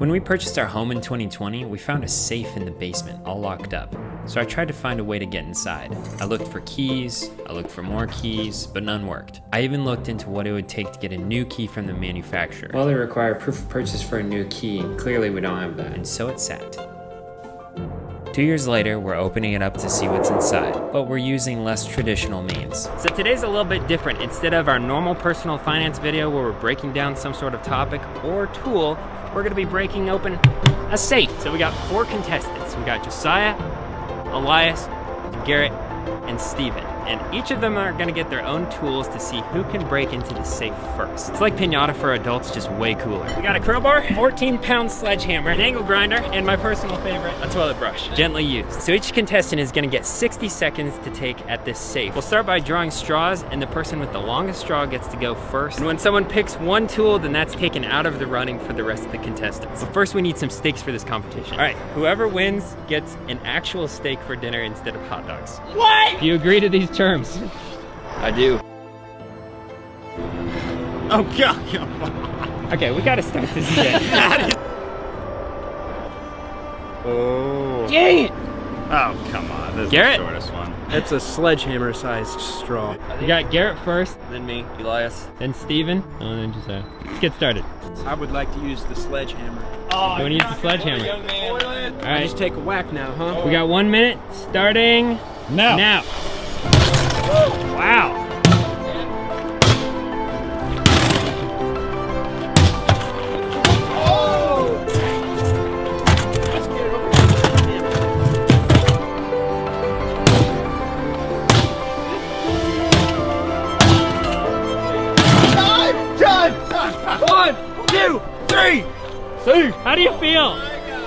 When we purchased our home in 2020, we found a safe in the basement, all locked up. So I tried to find a way to get inside. I looked for keys, I looked for more keys, but none worked. I even looked into what it would take to get a new key from the manufacturer. Well, they require proof of purchase for a new key, and clearly we don't have that. And so it sat. 2 years later, we're opening it up to see what's inside, but we're using less traditional means. So today's a little bit different. Instead of our normal personal finance video where we're breaking down some sort of topic or tool, we're gonna be breaking open a safe. So we got 4 contestants. We got Josiah, Elias, Garrett, and Steven. And each of them are gonna get their own tools to see who can break into the safe first. It's like Pinata for adults, just way cooler. We got a crowbar, 14-pound sledgehammer, an angle grinder, and my personal favorite, a toilet brush, gently used. So each contestant is gonna get 60 seconds to take at this safe. We'll start by drawing straws, and the person with the longest straw gets to go first. And when someone picks one tool, then that's taken out of the running for the rest of the contestants. But first we need some steaks for this competition. All right, whoever wins gets an actual steak for dinner instead of hot dogs. What? Do you agree to these terms? I do. Oh God! Okay, we gotta start this again. Oh. Dang it! Oh, come on. This Garrett? is the shortest one. It's a sledgehammer-sized straw. We got Garrett first, Then me, Elias. then Steven, and then Josiah. Let's get started. I would like to use the sledgehammer. Who needs the sledgehammer? All I just right, take a whack now, huh? we got 1 minute starting now. Wow. One, two, three. See? How do you feel?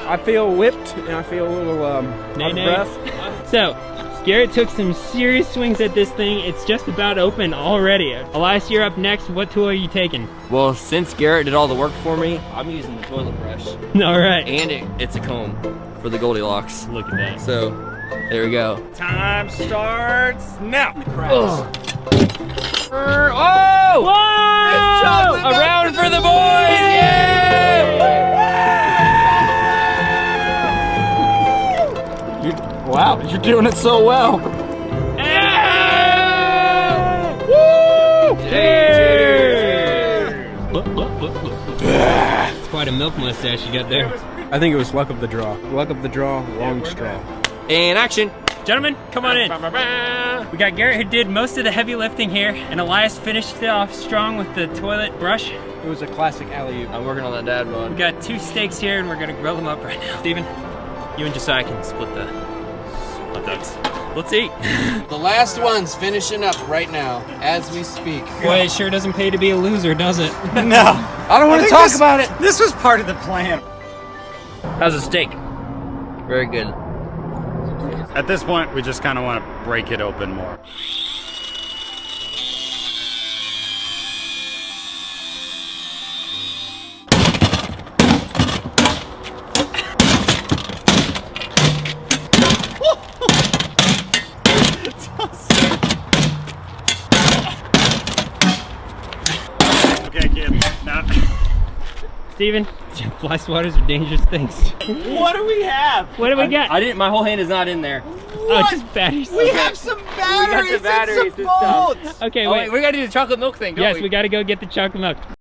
I feel whipped and I feel a little out of breath. So, Garrett took some serious swings at this thing. It's just about open already. Elias, you're up next. What tool are you taking? Well, since Garrett did all the work for me, I'm using the toilet brush. All right. And it's a comb for the Goldilocks. Look at that. So, there we go. Time starts now. Oh! Whoa! A round for the boys! Wow, you're doing it so well. Woo! Cheers! It's quite a milk mustache you got there. I think it was luck of the draw. Luck of the draw, long straw. And action. Gentlemen, come on in. We got Garrett who did most of the heavy lifting here, and Elias finished it off strong with the toilet brush. It was a classic alley-oop. I'm working on that dad We bod. got 2 steaks here, and we're gonna grill them up right now. Steven, you and Josiah can split the hot dogs. Let's eat. The last one's finishing up right now, as we speak. Boy, it sure doesn't pay to be a loser, does it? No. I don't want to talk about it. This was part of the plan. How's the steak? Very good. At this point, we just kind of want to break it open more. Okay, kid. Now. Steven, fly swatters are dangerous things. What do we have? What do we got? I didn't. My whole hand is not in there. Oh, just batteries. We have some batteries, batteries and and some bolts. Okay, Oh, wait. we gotta do the chocolate milk thing, don't Yes, we? we gotta go get the chocolate milk.